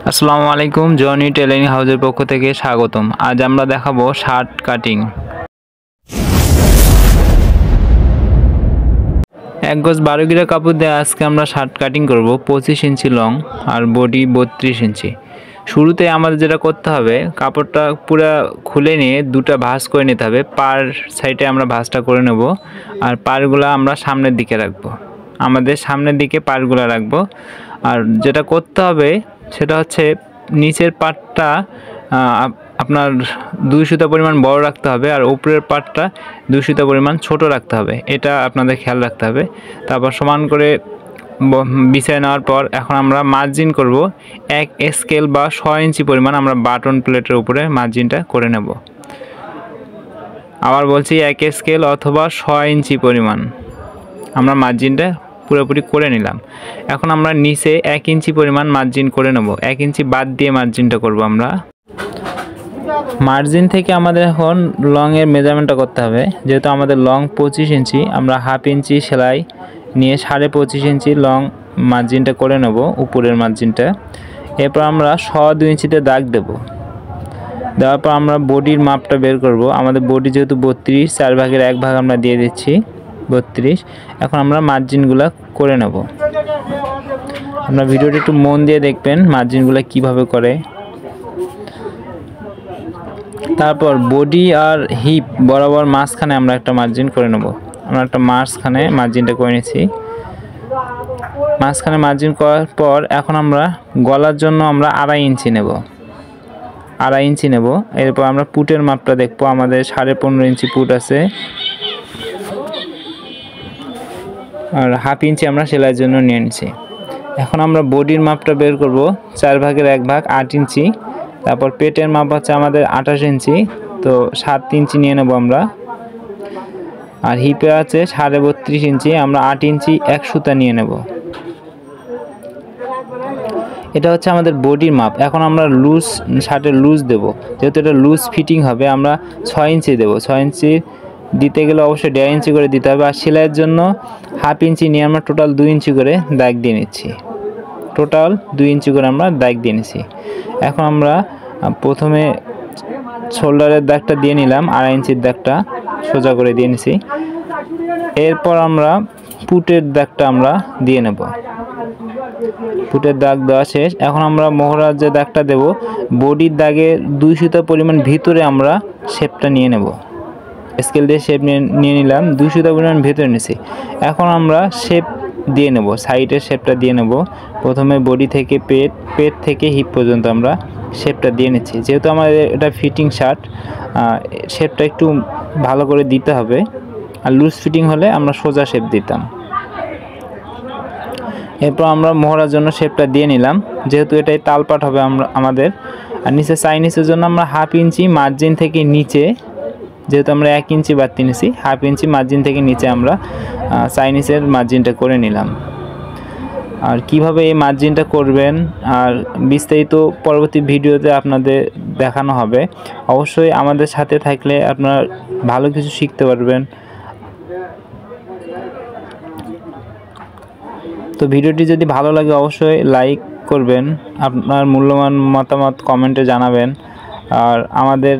আসসালামু আলাইকুম, Johnny tailoring হাউসের পক্ষ থেকে স্বাগতম। আজ আমরা দেখাবো শার্ট কাটিং। এক গজ 12 গিরা কাপড় দিয়ে আজকে আমরা শার্ট কাটিং করব। 25 ইঞ্চি লং আর বডি 32 ইঞ্চি। শুরুতে আমাদের যেটা করতে হবে, কাপড়টা পুরো খুলে নিয়ে দুটো ভাঁজ করে নিতে হবে। পার সাইডে আমরা ভাঁজটা করে নেব আর পারগুলো আমরা সামনের দিকে রাখবো। আমাদের সামনের দিকে পারগুলো রাখবো। আর যেটা করতে হবে সেটা হচ্ছে নিচের পাটটা আপনার 2 সুতা পরিমাণ বড় রাখতে হবে আর উপরের পাটটা 2 সুতা পরিমাণ ছোট রাখতে হবে। এটা আপনাদের খেয়াল রাখতে হবে। তারপর সমান করে বিছিয়ে নেওয়ার পর এখন আমরা মার্জিন করব। 1 স্কেল বা 6 ইঞ্চি পরিমাণ আমরা বাটন প্লেটের উপরে মার্জিনটা করে নেব। আবার বলছি 1 স্কেল অথবা 6 ইঞ্চি পরিমাণ আমরা মার্জিনটা পুরোপুরি করে নিলাম। এখন আমরা নিচে 1 ইঞ্চি পরিমাণ মার্জিন করে নেব। 1 ইঞ্চি বাদ দিয়ে মার্জিনটা করব আমরা। মার্জিন থেকে আমাদের এখন লংয়ের মেজারমেন্টটা করতে হবে। যেহেতু আমাদের লং 25 ইঞ্চি, আমরা হাফ ইঞ্চি সেলাই নিয়ে 25.5 ইঞ্চি লং মার্জিনটা করে নেব, উপরের মার্জিনটা। এরপর আমরা 2.5 ইঞ্চিতে দাগ দেব। দেওয়ার পর আমরা বডির মাপটা বের করব। আমাদের বডি যেহেতু 32, 4 ভাগের 1 ভাগ আমরা দিয়ে দিচ্ছি 32। এখন আমরা মার্জিনগুলো করে নেব। আপনারা ভিডিওটি একটু মন দিয়ে দেখবেন মার্জিনগুলো কিভাবে করে। তারপর বডি আর হিপ বরাবর মাঝখানে আমরা একটা মার্জিন করে নেব। আমরা একটা মাঝখানে মার্জিনটা করে নিয়েছি। মাঝখানে মার্জিন করার পর এখন আমরা গলার জন্য আমরা 2.5 ইঞ্চি নেব। 2.5 ইঞ্চি নেব। এরপর আমরা পুটের মাপটা দেখবো। আমাদের 15.5 ইঞ্চি পুট আছে আর হাফ ইঞ্চি আমরা সেলাইয়ের জন্য নিয়ে নিচ্ছি। এখন আমরা বডির মাপটা বের করব। 4 ভাগের 1 ভাগ 8 ইঞ্চি। তারপর পেটের মাপ হচ্ছে আমাদের 28 ইঞ্চি, তো 7 ইঞ্চি নিয়ে নেব আমরা। আর হিপে আছে 32.5 ইঞ্চি, আমরা 8 ইঞ্চি 1 সুতা নিয়ে নেব। এটা হচ্ছে আমাদের বডির মাপ। এখন আমরা লুজ শার্টের লুজ দেব। যেহেতু এটা লুজ ফিটিং হবে, আমরা 6 ইঞ্চি দেব। 6 ইঞ্চি দিতে গেলে অবশ্যই 1.5 ইঞ্চি করে দিতে হবে। আর সেলাইয়ের জন্য হাফ ইঞ্চি নিয়ে আমরা টোটাল 2 ইঞ্চি করে দাগ দিয়ে নিচ্ছি। টোটাল 2 ইঞ্চি করে আমরা দাগ দিয়ে নিচ্ছি। এখন আমরা প্রথমে শোল্ডারের দাগটা দিয়ে নিলাম, 2.5 ইঞ্চির দাগটা সোজা করে দিয়ে নিছি। এরপর আমরা পুটের দাগটা আমরা দিয়ে নেব। পুটের দাগ দেওয়া শেষ। এখন আমরা মোহরার যে দাগটা দেব, বডির দাগে 2 সুতা পরিমাণ ভিতরে আমরা শেপটা নিয়ে নেব। স্কেল দিয়ে শেপ নিয়ে নিলাম, 2 সুতা পরিমাণ ভিতরে নিছি। এখন আমরা শেপ দিয়ে নেব, সাইডের শেপটা দিয়ে নেব। প্রথমে বডি থেকে পেট থেকে হিপ পর্যন্ত আমরা শেপটা দিয়ে নিচ্ছি। যেহেতু আমাদের এটা ফিটিং শার্ট, শেপটা একটু ভালো করে দিতে হবে। আর লুজ ফিটিং হলে আমরা সোজা শেপ দিতাম। এরপর আমরা মোহরার জন্য শেপটা দিয়ে নিলাম। যেহেতু এটাই তালপাট হবে আমাদের। আর নিচে চাইনিজের জন্য আমরা হাফ ইঞ্চি মার্জিন থেকে নিচে, যেহেতু আমরা 1 ইঞ্চি বাড়তি নিছি, হাফ ইঞ্চি মার্জিন থেকে নিচে আমরা চাইনিজের মার্জিনটা করে নিলাম। আর কিভাবে এই মার্জিনটা করবেন আর বিস্তারিত পরবর্তী ভিডিওতে আপনাদের দেখানো হবে। অবশ্যই আমাদের সাথে থাকলে আপনারা ভালো কিছু শিখতে পারবেন। তো ভিডিওটি যদি ভালো লাগে অবশ্যই লাইক করবেন, আপনার মূল্যবান মতামত কমেন্টে জানাবেন। আর আমাদের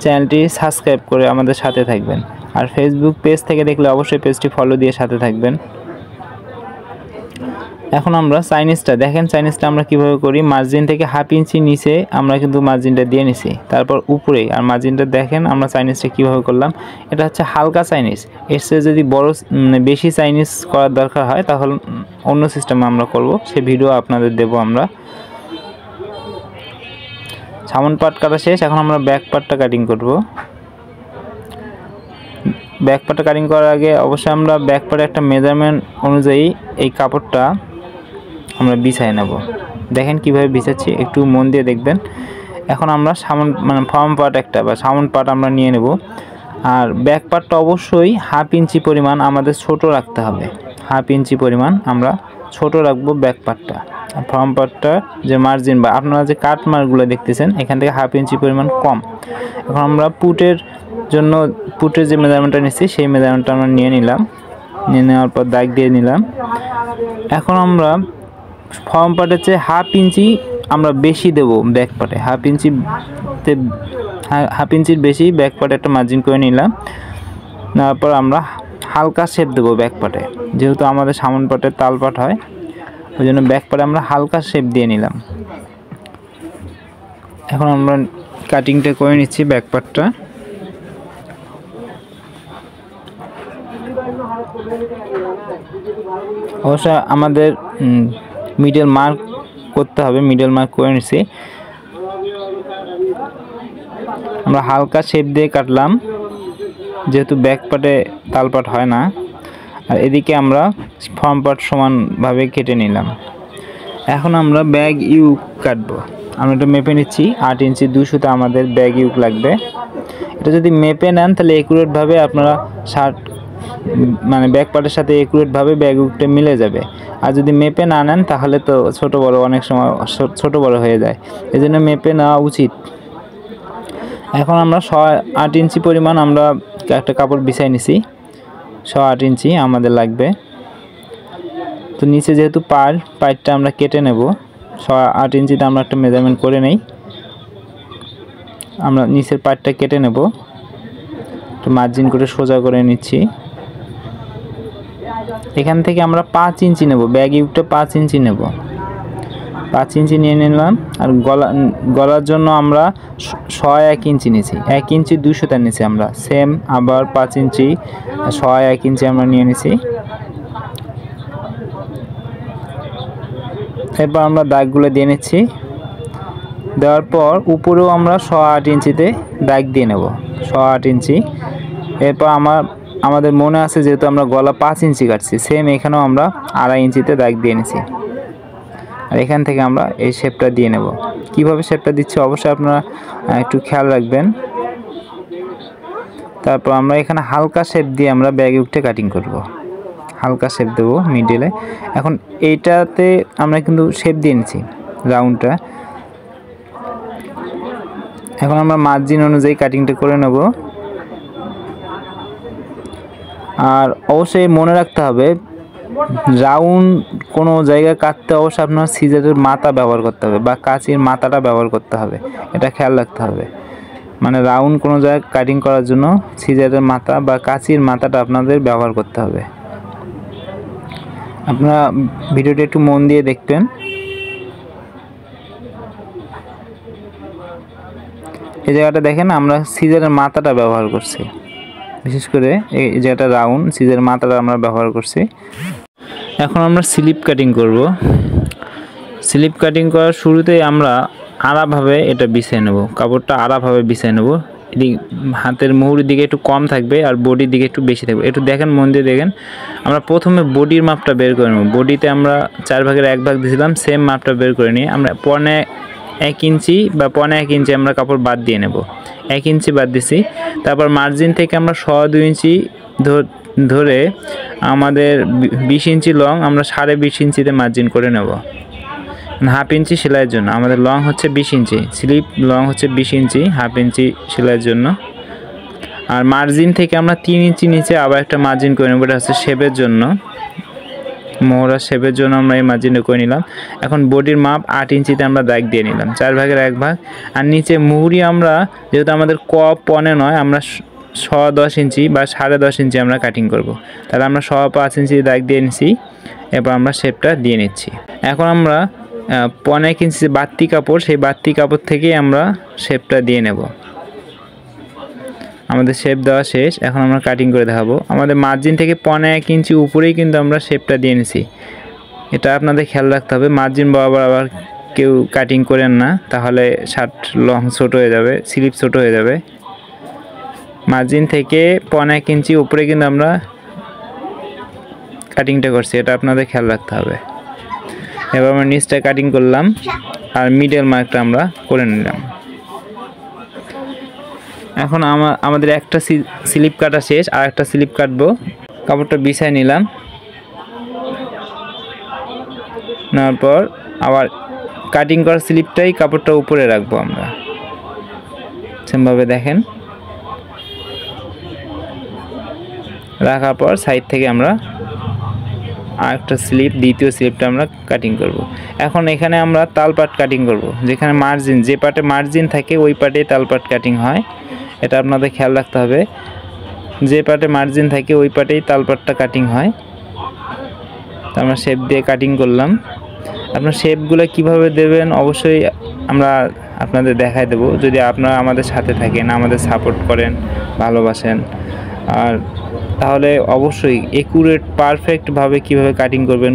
চ্যানেলটি সাবস্ক্রাইব করে আমাদের সাথে থাকবেন। আর ফেসবুক পেজ থেকে দেখলে অবশ্যই পেজটি ফলো দিয়ে সাথে থাকবেন। এখন আমরা চাইনিজটা দেখেন, চাইনিজটা আমরা কিভাবে করি। মার্জিন থেকে হাফ ইঞ্চি নিচে আমরা কিন্তু মার্জিনটা দিয়ে নিছি, তারপর উপরে। আর মার্জিনটা দেখেন আমরা চাইনিজটা কিভাবে করলাম। এটা হচ্ছে হালকা চাইনিজ। এর চেয়ে যদি বড় বেশি চাইনিজ করার দরকার হয় তাহলে অন্য সিস্টেমে আমরা করব, সে ভিডিও আপনাদের দেব আমরা। সামন পার্ট কাটা শেষ। এখন আমরা ব্যাক পার্টটা কাটিং করব। ব্যাক পার্টটা কাটিং করার আগে অবশ্যই আমরা ব্যাক পার্টে একটা মেজারমেন্ট অনুযায়ী এই কাপড়টা আমরা বিছাই নেব। দেখেন কিভাবে বিছাচ্ছি, একটু মন দিয়ে দেখবেন। এখন আমরা ফ্রন্ট পার্ট একটা বা সামন পার্ট আমরা নিয়ে নেব। আর ব্যাক পার্টটা অবশ্যই হাফ ইঞ্চি পরিমাণ আমাদের ছোট রাখতে হবে। হাফ ইঞ্চি পরিমাণ আমরা ছোট রাখবো ব্যাক পার্টটা। ফ্রন্ট পার্টটা যে মার্জিন বা আপনারা যে কাট মার্কগুলো দেখতেছেন, এখান থেকে হাফ ইঞ্চি পরিমাণ কম। এখন আমরা পুটের জন্য পুটের যে মেজারমেন্টটা নিচ্ছি সেই মেজারমেন্টটা আমরা নিয়ে নিলাম। নিয়ে নেওয়ার পর দাগ দিয়ে নিলাম। এখন আমরা ফর্ম পার্টের চেয়ে হাফ ইঞ্চি আমরা বেশি দেব ব্যাক পার্টে, হাফ ইঞ্চির বেশি ব্যাক পার্টে একটা মার্জিন করে নিলাম। তারপর আমরা হালকা শেপ দেবো ব্যাক পার্টে, যেহেতু আমাদের সামন পার্টের তাল পাট হয়, ওই জন্য ব্যাক পার্টে আমরা হালকা শেপ দিয়ে নিলাম। এখন আমরা কাটিংটা করে নিচ্ছি ব্যাক পার্টটা। অবশ্য আমাদের মিডল মার্ক করতে হবে, মিডল মার্ক করে নিচ্ছি। আমরা হালকা শেপ দিয়ে কাটলাম, যেহেতু ব্যাক পার্টে তাল পাট হয় না। আর এদিকে আমরা ফ্রন্ট পার্ট সমানভাবে কেটে নিলাম। এখন আমরা ব্যাক ইউক কাটবো। আমরা এটা মেপে নিচ্ছি, 8 ইঞ্চি 2 সুতা আমাদের ব্যাক ইউক লাগবে। এটা যদি মেপে নেন তাহলে একুরেটভাবে আপনারা শার্ট মানে ব্যাক পার্টের সাথে একুরেটভাবে ব্যাক ইউকটা মিলে যাবে। আর যদি মেপে না নেন তাহলে তো ছোট বড় অনেক সময় ছোট বড় হয়ে যায়, এই জন্য মেপে নেওয়া উচিত। এখন আমরা 8 ইঞ্চি পরিমাণ আমরা একটা কাপড় বিছাই নিছি, 8 ইঞ্চি আমাদের লাগবে। তো নিচে যেহেতু পাইটটা আমরা কেটে নেব, 8 ইঞ্চিতে আমরা একটা মেজারমেন্ট করে নেই। আমরা নিচের পাইটটা কেটে নেব, একটু মার্জিন করে সোজা করে নিচ্ছি। এখান থেকে আমরা 5 ইঞ্চি নেব, ব্যাক ইউকটা 5 ইঞ্চি নেব, 5 ইঞ্চি নিয়ে নিলাম। আর গলার জন্য আমরা 1 ইঞ্চি নিয়েছি, 1 ইঞ্চি 2 সুতা নিয়েছি আমরা, সেম আবার 5 ইঞ্চি 1 ইঞ্চি আমরা নিয়ে নিছি। এরপর আমরা দাগগুলো দিয়ে নিচ্ছি, দেওয়ার পর উপরেও আমরা 8 ইঞ্চিতে দাগ দিয়ে নেব, 8 ইঞ্চি। এরপর আমাদের মনে আছে যেহেতু আমরা গলা 5 ইঞ্চি কাটছি, সেম এখানেও আমরা 2.5 ইঞ্চিতে দাগ দিয়ে নিছি। আর এখান থেকে আমরা এই শেপটা দিয়ে নেব। কিভাবে শেপটা দিচ্ছি অবশ্যই আপনারা একটু খেয়াল রাখবেন। তারপর আমরা এখানে হালকা শেপ দিয়ে আমরা ব্যাক ইউকটা কাটিং করব, হালকা শেপ দেবো মিডলে। এখন এইটাতে আমরা কিন্তু শেপ দিয়ে নিচ্ছি রাউন্ডটা। এখন আমরা মার্জিন অনুযায়ী কাটিংটা করে নেব। আর অবশ্যই মনে রাখতে হবে রাউন্ড কোনো জায়গায় কাটতে অবশ্যই আপনার সিজারের মাথা ব্যবহার করতে হবে বা কাঁচির মাথাটা ব্যবহার করতে হবে, এটা খেয়াল রাখতে হবে। মানে রাউন্ড কোনো জায়গায় কাটিং করার জন্য সিজারের মাথা বা কাঁচির মাথাটা আপনাদের ব্যবহার করতে হবে। আপনারা ভিডিওটা একটু মন দিয়ে দেখবেন। এই জায়গাটা দেখেন আমরা সিজারের মাথাটা ব্যবহার করছি, বিশেষ করে এই জায়গাটা রাউন্ড, সিজারের মাথাটা আমরা ব্যবহার করছি। এখন আমরা স্লিপ কাটিং করব। স্লিপ কাটিং করার শুরুতেই আমরা আড়াভাবে এটা বিছিয়ে নেব, কাপড়টা আড়াভাবে বিছিয়ে নেব। এদিক হাতের মুহুরির দিকে একটু কম থাকবে আর বডির দিকে একটু বেশি থাকবে, একটু দেখেন, মন দিয়ে দেখেন। আমরা প্রথমে বডির মাপটা বের করে নেব। বডিতে আমরা 4 ভাগের 1 ভাগ দিয়েছিলাম, সেম মাপটা বের করে নিয়ে আমরা 1 ইঞ্চি বা 1 ইঞ্চি আমরা কাপড় বাদ দিয়ে নেব, 1 ইঞ্চি বাদ দিছি। তারপর মার্জিন থেকে আমরা 2.5 ইঞ্চি ধরে আমাদের 20 ইঞ্চি লং আমরা 20.5 ইঞ্চিতে মার্জিন করে নেব। হাফ ইঞ্চি সেলাইয়ের জন্য আমাদের লং হচ্ছে 20 ইঞ্চি, স্লিপ লং হচ্ছে 20 ইঞ্চি, হাফ ইঞ্চি সেলাইয়ের জন্য। আর মার্জিন থেকে আমরা 3 ইঞ্চি নিচে আবার একটা মার্জিন করে নেব, এটা হচ্ছে শেপের জন্য, মোহরা শেপের জন্য আমরা এই মার্জিনটা করে নিলাম। এখন বডির মাপ 8 ইঞ্চিতে আমরা দাগ দিয়ে নিলাম, 4 ভাগের 1 ভাগ। আর নিচে মুহুরি আমরা যেহেতু আমাদের পনে নয়, আমরা 10.5 ইঞ্চি বা 10.5 ইঞ্চি আমরা কাটিং করব। তাহলে আমরা 5.5 ইঞ্চি দাগ দিয়ে নিচ্ছি। এরপর আমরা শেপটা দিয়ে নিচ্ছি। এখন আমরা 1 ইঞ্চি বাড়তি কাপড়, সেই বাড়তি কাপড় থেকেই আমরা শেপটা দিয়ে নেব। আমাদের শেপ দেওয়া শেষ, এখন আমরা কাটিং করে দেখাবো। আমাদের মার্জিন থেকে 1 ইঞ্চি উপরেই কিন্তু আমরা শেপটা দিয়ে নিছি, এটা আপনাদের খেয়াল রাখতে হবে। মার্জিন বরাবর আবার কেউ কাটিং করেন না, তাহলে শার্ট লং ছোট হয়ে যাবে, স্লিপ ছোট হয়ে যাবে। মার্জিন থেকে 1 ইঞ্চি উপরে কিন্তু আমরা কাটিংটা করছি, এটা আপনাদের খেয়াল রাখতে হবে। এবার আমরা নিচটা কাটিং করলাম আর মিডল মার্কটা আমরা করে নিলাম। এখন আমাদের একটা স্লিপ কাটা শেষ, আর একটা স্লিপ কাটবো। কাপড়টা বিছাই নিলাম, নেওয়ার পর আবার কাটিং করা স্লিপটাই কাপড়টা উপরে রাখবো আমরা, সেমভাবে দেখেন। রাখার পর সাইড থেকে আমরা আর একটা স্লিপ, দ্বিতীয় স্লিপটা আমরা কাটিং করব। এখন এখানে আমরা তালপাট কাটিং করব। যেখানে মার্জিন, যে পার্টে মার্জিন থাকে ওই পার্টেই তালপাট কাটিং হয়, এটা আপনাদের খেয়াল রাখতে হবে। যে পার্টে মার্জিন থাকে ওই পার্টেই তালপাটটা কাটিং হয়। তো আমরা শেপ দিয়ে কাটিং করলাম। আপনার শেপগুলো কিভাবে দেবেন অবশ্যই আমরা আপনাদের দেখাই দেবো, যদি আপনারা আমাদের সাথে থাকেন, আমাদের সাপোর্ট করেন, ভালোবাসেন। আর তাহলে অবশ্যই একুরেট পারফেক্টভাবে কিভাবে কাটিং করবেন,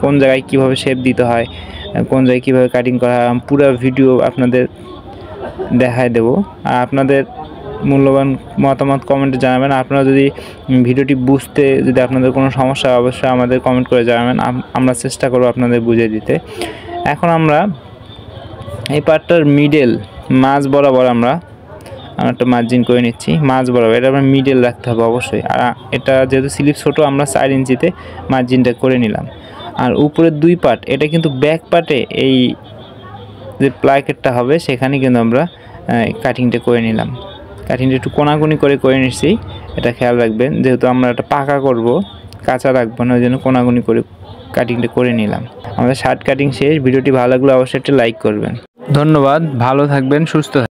কোন জায়গায় কিভাবে শেপ দিতে হয়, কোন জায়গায় কিভাবে কাটিং করা হয়, পুরো ভিডিও আপনাদের দেখাই দেবো। আর আপনাদের মূল্যবান মতামত কমেন্টে জানাবেন। আপনারা যদি ভিডিওটি বুঝতে যদি আপনাদের কোনো সমস্যা হয় অবশ্যই আমাদের কমেন্ট করে জানাবেন, আমরা চেষ্টা করব আপনাদের বুঝিয়ে দিতে। এখন আমরা এই পার্টটার মিডল মাঝ বরাবর আমরা একটা মার্জিন করে নিচ্ছি, মাঝ বরাবর এটা আমরা মিডল রাখতে হবে অবশ্যই। আর এটা যেহেতু স্লিপ ছোটো আমরা 4 ইঞ্চিতে মার্জিনটা করে নিলাম। আর উপরের 2 পার্ট এটা কিন্তু ব্যাক পার্টে এই যে প্লাকেটটা হবে সেখানে কিন্তু আমরা কাটিংটা করে নিলাম। কাটিংটা একটু কোনাকুনি করে নিচ্ছি, এটা খেয়াল রাখবেন, যেহেতু আমরা এটা পাকা করব, কাঁচা রাখবো না, ওই জন্য কোনাকুনি করে কাটিংটা করে নিলাম। আমাদের শার্ট কাটিং শেষ। ভিডিওটি ভালো লাগলে অবশ্যই একটা লাইক করবেন। ধন্যবাদ, ভালো থাকবেন, সুস্থ থাকবেন।